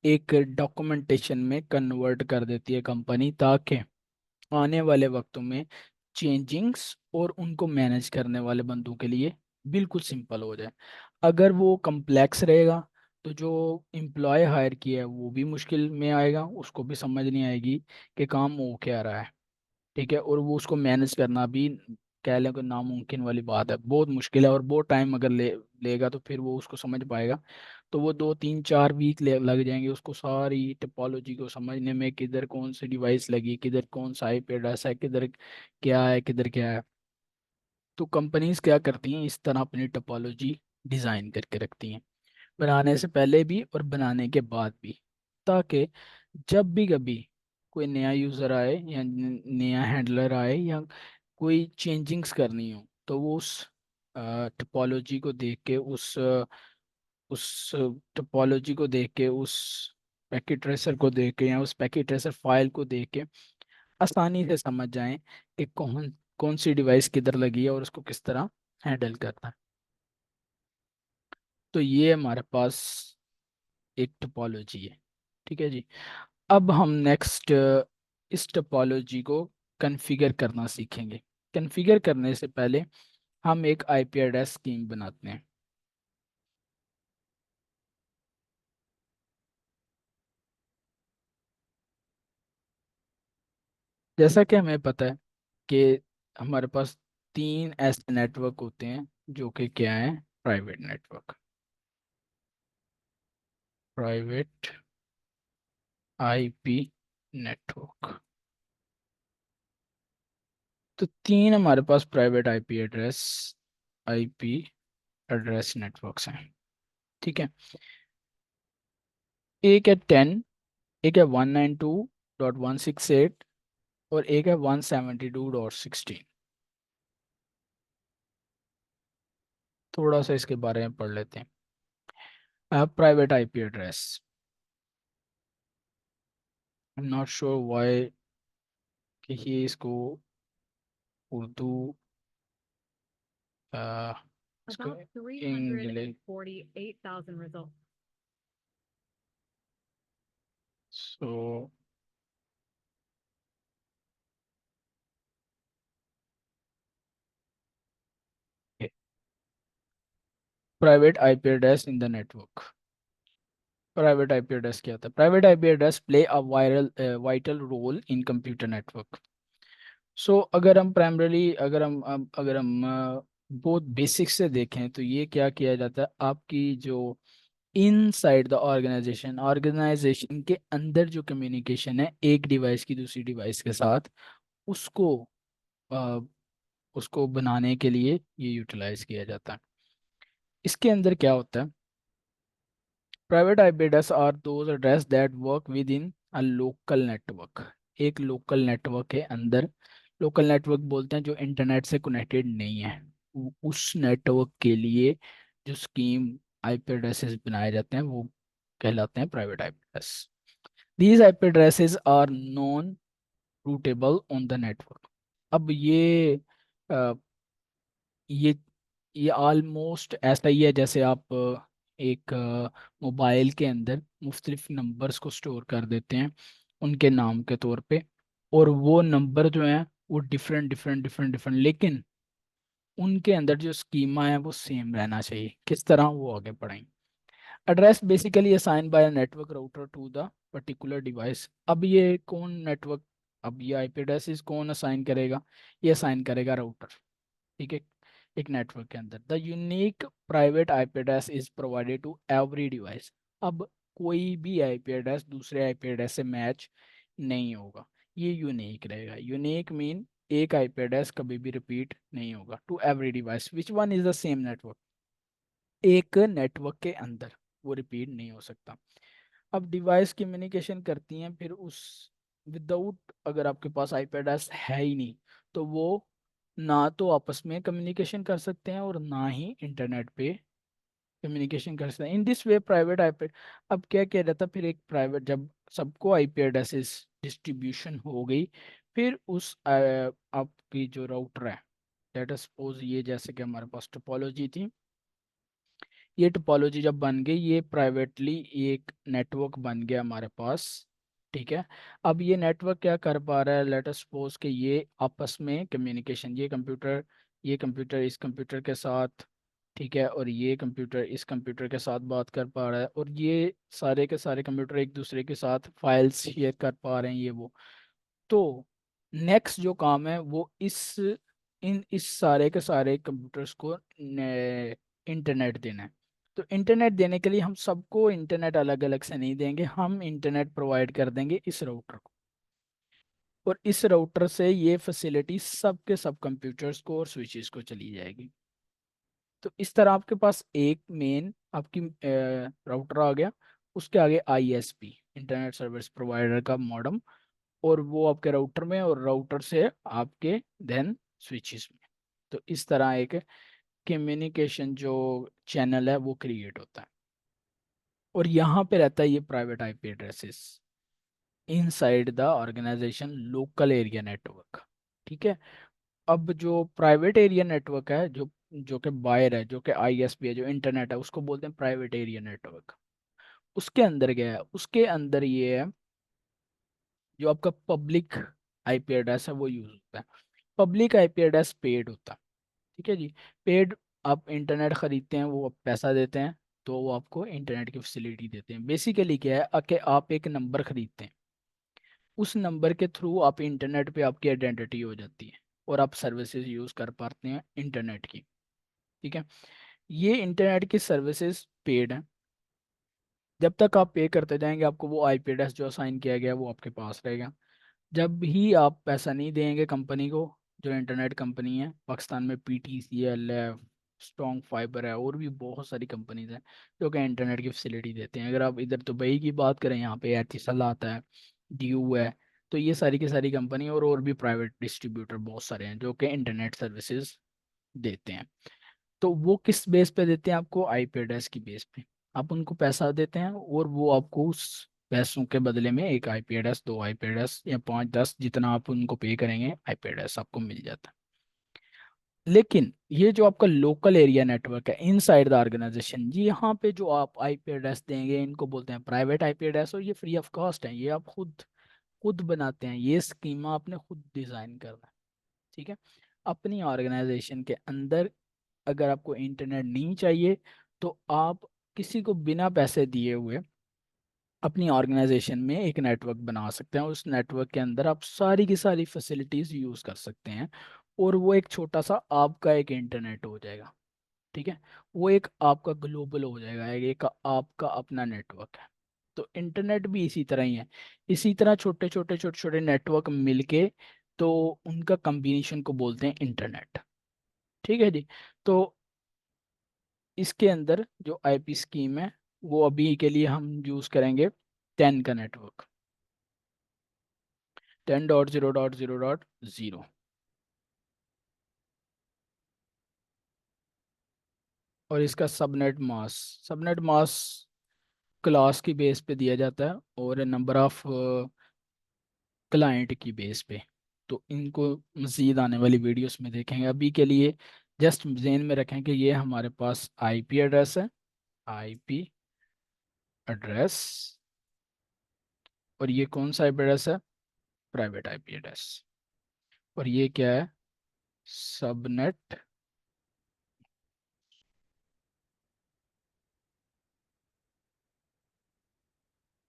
Speaker 1: एक डॉक्यूमेंटेशन में कन्वर्ट कर देती है कंपनी, ताकि आने वाले वक्तों में चेंजिंग्स और उनको मैनेज करने वाले बंदों के लिए बिल्कुल सिंपल हो जाए। अगर वो कम्प्लेक्स रहेगा तो जो एम्प्लॉय हायर किया है वो भी मुश्किल में आएगा, उसको भी समझ नहीं आएगी कि काम हो क्या रहा है। ठीक है, और वो उसको मैनेज करना भी कह लें कि नामुमकिन वाली बात है, बहुत मुश्किल है, और बहुत टाइम अगर लेगा तो फिर वो उसको समझ पाएगा। तो वो 2 3 4 वीक लग जाएंगे उसको सारी टोपोलॉजी को समझने में, किधर कौन सी डिवाइस लगी, किधर कौन सा आईपी एड्रेस है, किधर क्या है, किधर क्या है। तो कंपनीज क्या करती हैं, इस तरह अपनी टोपोलॉजी डिज़ाइन करके रखती हैं, बनाने से पहले भी और बनाने के बाद भी, ताकि जब भी कभी कोई नया यूज़र आए या नया हैंडलर आए या कोई चेंजिंग्स करनी हो, तो वो उस टोपोलॉजी को देख के, उस टोपोलॉजी को देख के, उस पैकेट ट्रेसर को देख के या उस पैकेट ट्रेसर फाइल को देख के आसानी से समझ जाएं कि कौन कौन सी डिवाइस किधर लगी है और उसको किस तरह हैंडल करना है। तो ये हमारे पास एक टोपोलॉजी है। ठीक है जी, अब हम नेक्स्ट इस टोपोलॉजी को कॉन्फ़िगर करना सीखेंगे। कॉन्फ़िगर करने से पहले हम एक आईपी एड्रेस स्कीम बनाते हैं। जैसा कि हमें पता है कि हमारे पास 3 ऐसे नेटवर्क होते हैं जो कि क्या है, private network, private IP network. तो 3 हमारे पास private IP address, IP address networks हैं, ठीक है। एक है 10, एक है 192.168 और एक है 172.16। थोड़ा सा इसके बारे में पढ़ लेते हैं। Private IP address, I am not sure why कि ये इसको उर्दू इसको
Speaker 2: About
Speaker 1: English
Speaker 2: 348,000 results.
Speaker 1: So private IP address in the network. Private IP address क्या होता है? Private IP address play a vital role in computer network. So अगर हम primarily अगर हम बहुत बेसिक से देखें तो ये क्या किया जाता है, आपकी जो इनसाइड द ऑर्गेनाइजेशन, ऑर्गेनाइजेशन के अंदर जो कम्युनिकेशन है एक डिवाइस की दूसरी डिवाइस के साथ, उसको अ, उसको बनाने के लिए ये यूटिलाइज किया जाता है। इसके अंदर क्या होता है? Private IP address are those address that work within a local network. एक लोकल नेटवर्क के अंदर, लोकल नेटवर्क बोलते हैं जो इंटरनेट से कनेक्टेड नहीं है, उस नेटवर्क के लिए जो स्कीम आईपी एड्रेसेस बनाए जाते हैं वो कहलाते हैं private IP address. These IP addresses are non routable on the network. अब अ, ये ये ऑलमोस्ट ऐसा ही है जैसे आप एक मोबाइल के अंदर मुख्तलिफ नंबर्स को स्टोर कर देते हैं उनके नाम के तौर पे, और वो नंबर जो हैं वो डिफरेंट, लेकिन उनके अंदर जो स्कीमा है वो सेम रहना चाहिए। किस तरह वो आगे बढ़ेंगे? Address basically assign by network router to the particular device. अब ये कौन नेटवर्क, अब ये आईपी एड्रेस कौन असाइन करेगा? ये असाइन करेगा राउटर, ठीक है, एक नेटवर्क के अंदर। The unique private IP address is provided to every device. अब कोई भी आईपी एड्रेस दूसरे आईपी एड्रेस से मैच नहीं होगा, ये यूनिक रहेगा। यूनिक मीन एक आईपी एड्रेस कभी भी रिपीट नहीं होगा। To every device which one is the same network, एक नेटवर्क के अंदर वो रिपीट नहीं हो सकता। अब डिवाइस कम्युनिकेशन करती हैं फिर उस विदाउट, अगर आपके पास आईपी एड्रेस है ही नहीं तो वो ना तो आपस में कम्युनिकेशन कर सकते हैं और ना ही इंटरनेट पे कम्युनिकेशन कर सकते हैं। In this way private IP, अब क्या किया जाता है फिर, एक प्राइवेट जब सबको आईपी एड्रेसेस डिस्ट्रीब्यूशन हो गई, फिर उस आपकी जो राउटर है, लेट अस सपोज ये जैसे कि हमारे पास टोपोलॉजी थी, ये टोपोलॉजी जब बन गई ये प्राइवेटली एक नेटवर्क बन गया हमारे पास, ठीक है। अब ये नेटवर्क क्या कर पा रहा है? लेट अस सपोज कि ये आपस में कम्युनिकेशन, ये कंप्यूटर इस कंप्यूटर के साथ, ठीक है, और ये कंप्यूटर इस कंप्यूटर के साथ बात कर पा रहा है, और ये सारे के सारे कंप्यूटर एक दूसरे के साथ फाइल्स शेयर कर पा रहे हैं, ये वो। तो नेक्स्ट जो काम है वो इस सारे के सारे कंप्यूटर्स को इंटरनेट देना है। तो इंटरनेट देने के लिए हम सबको इंटरनेट अलग अलग से नहीं देंगे, हम इंटरनेट प्रोवाइड कर देंगे इस राउटर को, और इस राउटर से ये फैसिलिटी सबके सब कंप्यूटर्स को और स्विचेस को चली जाएगी। तो इस तरह आपके पास एक मेन आपकी राउटर आ गया, उसके आगे आईएसपी, इंटरनेट सर्विस प्रोवाइडर का मॉडम, और वो आपके राउटर में, और राउटर से आपके देन स्विचेस में। तो इस तरह एक कम्युनिकेशन जो चैनल है वो क्रिएट होता है, और यहाँ पे रहता है ये private IP addresses inside the organisation local area network, ठीक है। अब जो प्राइवेट एरिया नेटवर्क है, जो जो कि बाहर है, जो कि आईएसपी है, जो इंटरनेट है, उसको बोलते हैं प्राइवेट एरिया नेटवर्क। उसके अंदर गया है, उसके अंदर ये है जो आपका पब्लिक आईपी एड्रेस है वो यूज होता है। पब्लिक आईपी एड्रेस पेड होता है, ठीक है जी। पेड, आप इंटरनेट खरीदते हैं, वो आप पैसा देते हैं, तो वो आपको इंटरनेट की फैसिलिटी देते हैं। बेसिकली क्या है कि आप एक नंबर खरीदते हैं, उस नंबर के थ्रू आप इंटरनेट पे आपकी आइडेंटिटी हो जाती है और आप सर्विसेज यूज कर पाते हैं इंटरनेट की, ठीक है। ये इंटरनेट की सर्विसेज पेड है। जब तक आप पे करते जाएंगे आपको वो आईपी एड्रेस जो असाइन किया गया वो आपके पास रहेगा। जब भी आप पैसा नहीं देंगे कंपनी को, जो इंटरनेट कंपनी है पाकिस्तान में पीटीसीएल है, स्ट्रॉन्ग फाइबर है, और भी बहुत सारी कंपनीज हैं जो कि इंटरनेट की फैसिलिटी देते हैं। अगर आप इधर दुबई की बात करें, यहाँ पे एथिसल आता है, ड्यू है, तो ये सारी की सारी कंपनी और भी प्राइवेट डिस्ट्रीब्यूटर बहुत सारे हैं जो कि इंटरनेट सर्विसेज देते हैं। तो वो किस बेस पे देते हैं आपको? आईपी एड्रेस की बेस पे। आप उनको पैसा देते हैं और वो आपको उस पैसों के बदले में एक आईपी एड्रेस, दो आईपी एड्रेस या पाँच दस, जितना आप उनको पे करेंगे आईपी एड्रेस आपको मिल जाता है। लेकिन ये जो आपका लोकल एरिया नेटवर्क है इनसाइड द ऑर्गेनाइजेशन, ये यहाँ पे जो आप आईपी एड्रेस देंगे इनको बोलते हैं प्राइवेट आईपी एड्रेस, और ये फ्री ऑफ कॉस्ट है, ये आप खुद खुद बनाते हैं, ये स्कीमा आपने खुद डिजाइन करना है। ठीक है। अपनी ऑर्गेनाइजेशन के अंदर अगर आपको इंटरनेट नहीं चाहिए, तो आप किसी को बिना पैसे दिए हुए अपनी ऑर्गेनाइजेशन में एक नेटवर्क बना सकते हैं। उस नेटवर्क के अंदर आप सारी की सारी फैसिलिटीज यूज कर सकते हैं, और वो एक छोटा सा आपका एक इंटरनेट हो जाएगा। ठीक है। वो एक आपका ग्लोबल हो जाएगा, एक आपका अपना नेटवर्क है। तो इंटरनेट भी इसी तरह ही है। इसी तरह छोटे छोटे छोटे छोटे नेटवर्क मिलके, तो उनका कॉम्बिनेशन को बोलते हैं इंटरनेट। ठीक है जी। तो इसके अंदर जो आईपी स्कीम है, वो अभी के लिए हम यूज करेंगे 10 का नेटवर्क, 10.0.0.0। और इसका सबनेट मास क्लास की बेस पे दिया जाता है, और नंबर ऑफ क्लाइंट की बेस पे। तो इनको मजीद आने वाली वीडियोस में देखेंगे। अभी के लिए जस्ट जेन में रखें कि ये हमारे पास आईपी एड्रेस है, आईपी एड्रेस, और ये कौन सा आईपी एड्रेस है? Private IP address. और ये क्या है? Subnet,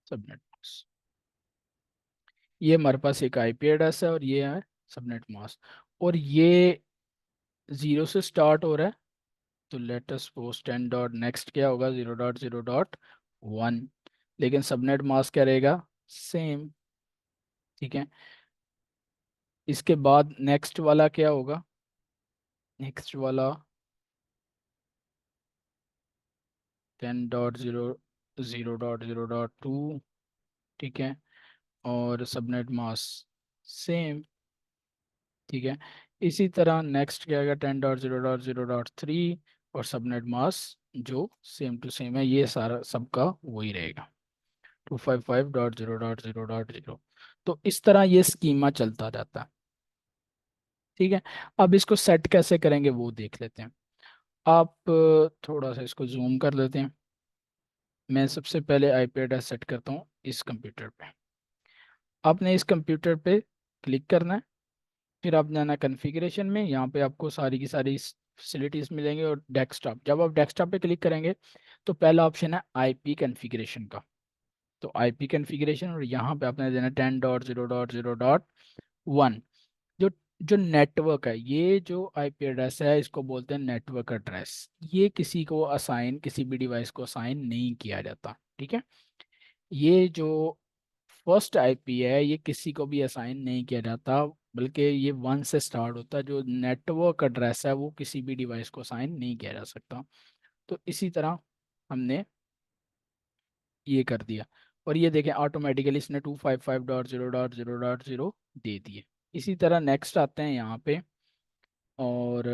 Speaker 1: subnet mask. ये हमारे पास एक आईपी एड्रेस है, और ये है सबनेट मास्क। और ये जीरो से स्टार्ट हो रहा है, तो let us suppose 10 dot next क्या होगा? 0.0.1। लेकिन सबनेट मास्क क्या रहेगा? सेम। ठीक है। इसके बाद नेक्स्ट वाला क्या होगा? नेक्स्ट वाला 10.0.0.2। ठीक है। और सबनेट मास्क सेम। ठीक है। इसी तरह नेक्स्ट क्या आएगा? 10.0.0.3। और सबनेट मास्क जो सेम टू सेम है, ये सारा सबका वही रहेगा, 255.0.0.0। तो इस तरह ये स्कीमा चलता रहता है। ठीक है। अब इसको सेट कैसे करेंगे वो देख लेते हैं। आप थोड़ा सा इसको जूम कर लेते हैं। मैं सबसे पहले आईपी एड्रेस सेट करता हूँ इस कंप्यूटर पे। आपने इस कंप्यूटर पे क्लिक करना है, फिर आप जाना कॉन्फ़िगरेशन में, यहाँ पे आपको सारी की सारी फैसिलिटीज मिलेंगे, और डेस्कटॉप। जब आप डेस्कटॉप पे क्लिक करेंगे, तो पहला ऑप्शन है आईपी कॉन्फ़िगरेशन का। तो आईपी कॉन्फ़िगरेशन, और यहाँ पे आपने देना 10.0.0.1। जो जो नेटवर्क है, ये जो आईपी एड्रेस है इसको बोलते हैं नेटवर्क एड्रेस। ये किसी को असाइन, किसी भी डिवाइस को असाइन नहीं किया जाता। ठीक है। ये जो फर्स्ट आईपी है, ये किसी को भी असाइन नहीं किया जाता, बल्कि ये वन से स्टार्ट होता है। जो नेटवर्क एड्रेस है वो किसी भी डिवाइस को असाइन नहीं किया जा सकता। तो इसी तरह हमने ये कर दिया, और ये देखें ऑटोमेटिकली इसने 255.0.0.0 दे दिए। इसी तरह नेक्स्ट आते हैं यहाँ पे, और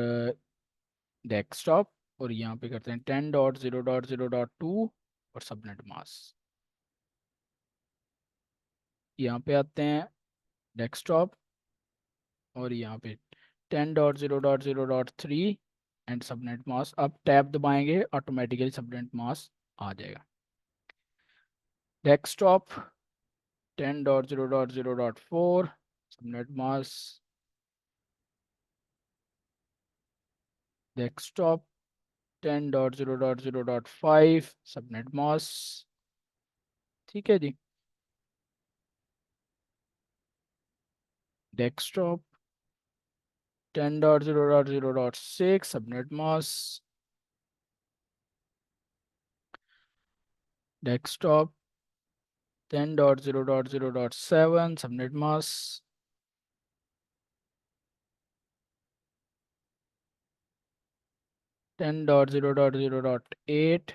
Speaker 1: डेस्कटॉप, और यहाँ पे करते हैं 10.0.0.2। और सबनेट मास्क। यहाँ पे आते हैं डेस्कटॉप, और यहाँ पे 10.0.0.3। And subnet mask. अब टैब दबाएंगे, ऑटोमेटिकली सबनेट मास्क आ जाएगा। Desktop 10.0.0.4, subnet mask. Desktop 10.0.0.5, subnet mask. ठीक है जी। Desktop 10.0.0.6, subnet mask. Desktop 10.0.0.7, subnet mask. 10.0.0.8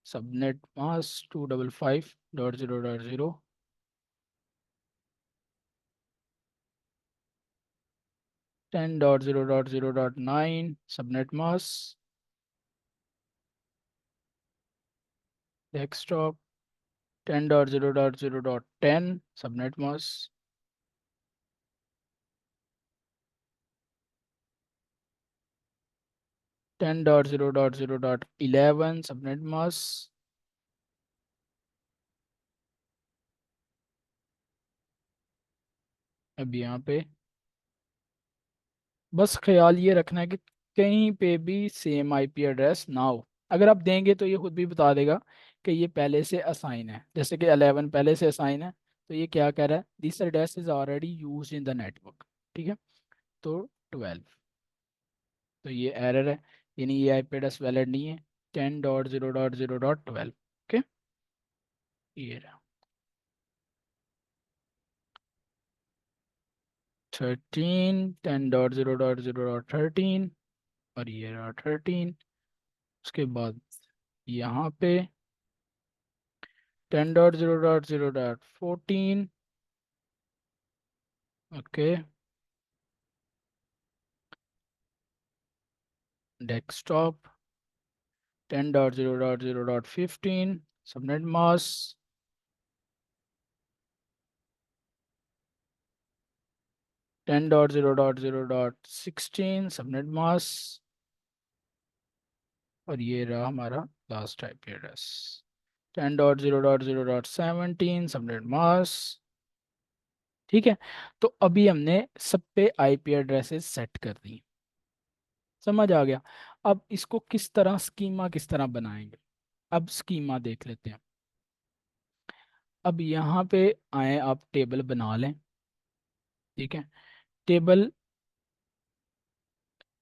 Speaker 1: subnet mask 255.0.0. 10.0.0.9 subnet mask desktop. 10.0.0.10 subnet mask. 10.0.0.11 subnet mask. अब यहाँ पे बस ख्याल ये रखना है कि कहीं पे भी सेम आईपी एड्रेस ना हो। अगर आप देंगे तो ये खुद भी बता देगा कि ये पहले से असाइन है, जैसे कि 11 पहले से असाइन है, तो ये क्या कह रहा है, this address is already use in the network. ठीक है, तो 12, तो ये एरर है, यानी ये आईपी एड्रेस वैलिड नहीं है। 10.0.0.12। ओके, ये रहा। 10.0.0.13 और ये रहा 13। उसके बाद यहाँ पे 10.0.0.14। Okay, desktop 10.0.0.15 subnet mask 10.0.0.16 subnet mask, और ये रहा हमारा last IP address 10.0.0.17 subnet mask. ठीक है, तो अभी हमने सब पे आईपी एड्रेसेस सेट कर दी, समझ आ गया। अब इसको किस तरह स्कीमा किस तरह बनाएंगे, अब स्कीमा देख लेते हैं। अब यहाँ पे आए, आप टेबल बना लें। ठीक है, टेबल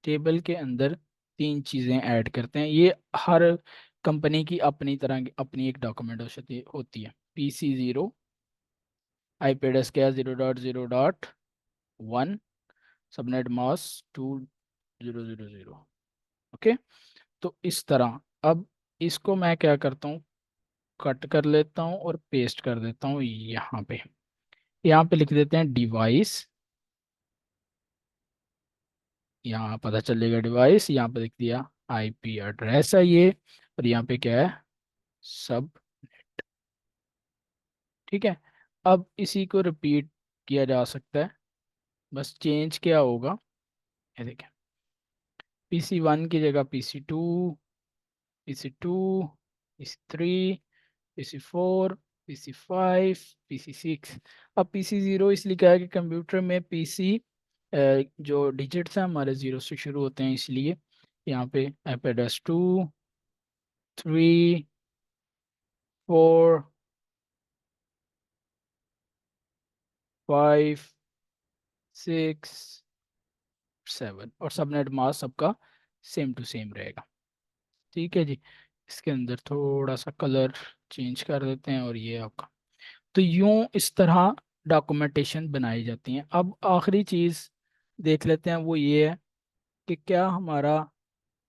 Speaker 1: टेबल के अंदर तीन चीज़ें ऐड करते हैं। ये हर कंपनी की अपनी तरह की अपनी एक डॉक्यूमेंट होती है। PC0 आईपी एड्रेस क्या है, 0.0.1 सबनेट मास्क 2000। ओके, तो इस तरह अब इसको मैं क्या करता हूँ, कट कर लेता हूँ और पेस्ट कर देता हूँ यहाँ पे। यहाँ पे लिख देते हैं डिवाइस, यहाँ पता चलेगा डिवाइस, यहाँ पे लिख दिया आईपी एड्रेस है ये, और यहाँ पे क्या है, सब। ठीक है, अब इसी को रिपीट किया जा सकता है, बस चेंज क्या होगा, ये देखें, PC1 की जगह PC2, PC2, PC3, PC4, PC5, PC6। अब PC0 इसलिए क्या है कि कंप्यूटर में PC जो डिजिट्स हैं हमारे 0 से शुरू होते हैं, इसलिए यहाँ पे एपेडस 2, 3, 4, 5, 6, 7, और सबनेट मास्क सबका सेम टू सेम रहेगा। ठीक है जी, इसके अंदर थोड़ा सा कलर चेंज कर देते हैं, और ये आपका, तो यूं इस तरह डॉक्यूमेंटेशन बनाई जाती है। अब आखिरी चीज़ देख लेते हैं, वो ये है कि क्या हमारा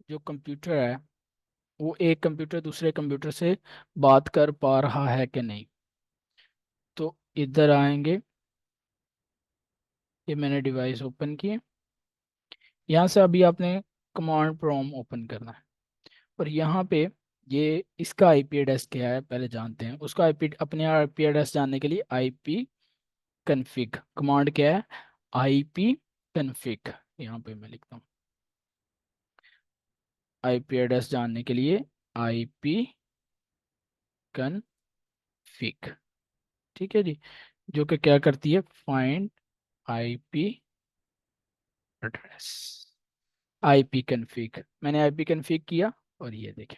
Speaker 1: जो कंप्यूटर है वो एक कंप्यूटर दूसरे कंप्यूटर से बात कर पा रहा है कि नहीं। तो इधर आएंगे, ये मैंने डिवाइस ओपन की, यहाँ से अभी आपने कमांड प्रॉम्प्ट ओपन करना है, और यहाँ पे ये इसका आईपी एड्रेस क्या है पहले जानते हैं। उसका आईपी, अपने आईपी एड्रेस जानने के लिए आईपी कन्फिग कमांड क्या है, आईपी कन्फिग, यहाँ पे मैं लिखता हूँ आईपी एड्रेस जानने के लिए आईपी कन्फिग। ठीक है जी, जो कि क्या करती है, find IP address, IP config. मैंने आईपी कन्फिग किया, और ये देखें,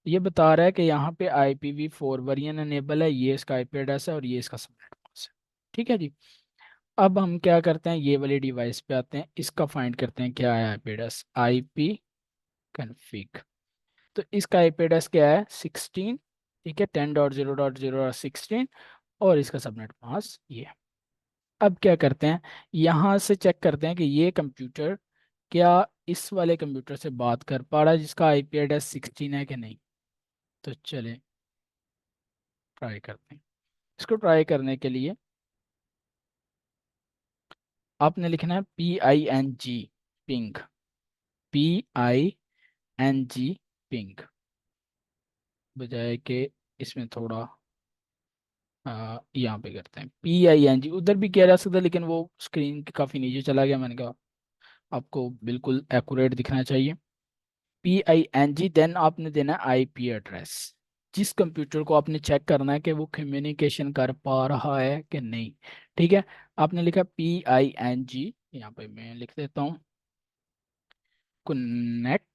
Speaker 1: ये बता रहा है कि यहाँ पे IPv4 वेरिएंट एनेबल है, ये इसका आईपी एड्रेस है और ये इसका सबनेट मास्क है। ठीक है जी, अब हम क्या करते हैं, ये वाली डिवाइस पे आते हैं, इसका फाइंड करते हैं क्या है आईपी एड्रेस, आईपी कन्फिग। तो इसका आईपी एड्रेस क्या है, 16। ठीक है, 10.0.0.16, और इसका सबनेट मास्क ये है। अब क्या करते हैं, यहाँ से चेक करते हैं कि ये कंप्यूटर क्या इस वाले कंप्यूटर से बात कर पा रहा है जिसका आईपी एड्रेस 16 है कि नहीं? तो चले ट्राई करते हैं। इसको ट्राई करने के लिए आपने लिखना है PING, पिंग, PING, पिंग, बजाय के इसमें थोड़ा यहाँ पे करते हैं PING। उधर भी किया जा सकता है लेकिन वो स्क्रीन के काफ़ी नीचे चला गया, मैंने कहा आपको बिल्कुल एक्यूरेट दिखना चाहिए। PING, देन आपने देना है आईपी एड्रेस। जिस कंप्यूटर को आपने चेक करना है कि वो कम्युनिकेशन कर पा रहा है कि नहीं। ठीक है, आपने लिखा PING, यहाँ पे मैं लिख देता हूँ कनेक्टिविटी।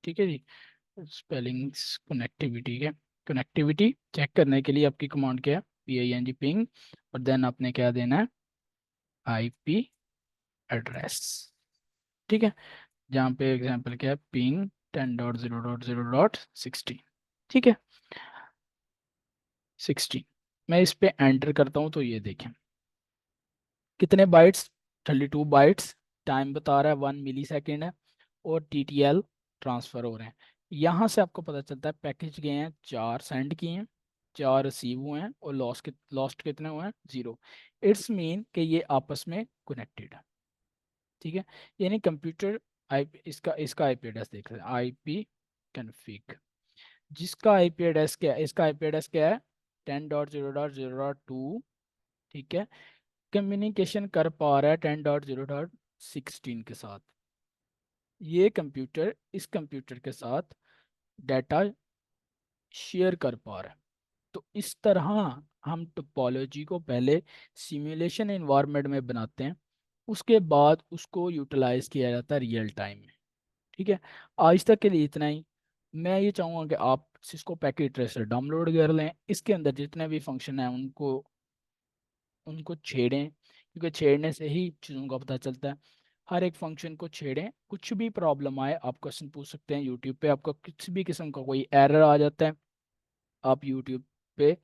Speaker 1: ठीक है जी, स्पेलिंग्स कनेक्टिविटी के, कनेक्टिविटी चेक करने के लिए आपकी कमांड क्या है? PING, पिंग, और देन आपने क्या देना है? IP address. ठीक है, जहाँ पे एग्जांपल क्या है? पिंग 10.0.0.16। ठीक है, 16। मैं इस पे एंटर करता हूँ तो ये देखें कितने बाइट्स, 32 बाइट्स। टाइम बता रहा है 1 मिली सेकेंड है, और TTL ट्रांसफ़र हो रहे हैं। यहाँ से आपको पता चलता है पैकेज गए हैं 4 सेंड किए हैं, 4 रिसीव हुए हैं, और लॉस्ट कितने हुए हैं? 0। इट्स मीन कि ये आपस में कनेक्टेड है। ठीक है, यानी कंप्यूटर आई इसका आईपी एड्रेस देख रहे हैं, IP कन्फिग। जिसका आईपी एड्रेस क्या है? इसका आईपी एड्रेस क्या है? 10.0.0.2। ठीक है, कम्युनिकेशन कर पा रहा है 10.0.16 के साथ। ये कंप्यूटर इस कंप्यूटर के साथ डाटा शेयर कर पा रहा है। तो इस तरह हम टोपोलॉजी को पहले सिमुलेशन एनवायरनमेंट में बनाते हैं, उसके बाद उसको यूटिलाइज किया जाता है रियल टाइम में। ठीक है, आज तक के लिए इतना ही। मैं ये चाहूँगा कि आप सिस्को पैकेट ट्रेसर डाउनलोड कर लें, इसके अंदर जितने भी फंक्शन हैं उनको उनको छेड़ें, क्योंकि छेड़ने से ही चीज़ों का पता चलता है। हर एक फंक्शन को छेड़ें, कुछ भी प्रॉब्लम आए आप क्वेश्चन पूछ सकते हैं यूट्यूब पे। आपका किसी भी किस्म का कोई एरर आ जाता है, आप यूट्यूब पे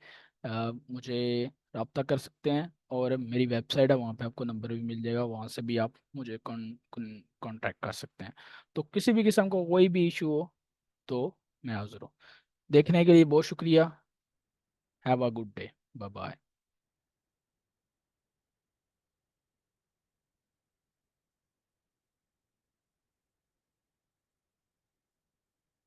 Speaker 1: मुझे रब्ता कर सकते हैं, और मेरी वेबसाइट है वहाँ पे आपको नंबर भी मिल जाएगा, वहाँ से भी आप मुझे कांटेक्ट कर सकते हैं। तो किसी भी किस्म का कोई भी इशू हो तो मैं हाजिर हूँ। देखने के लिए बहुत शुक्रिया। Have a good day. Bye bye.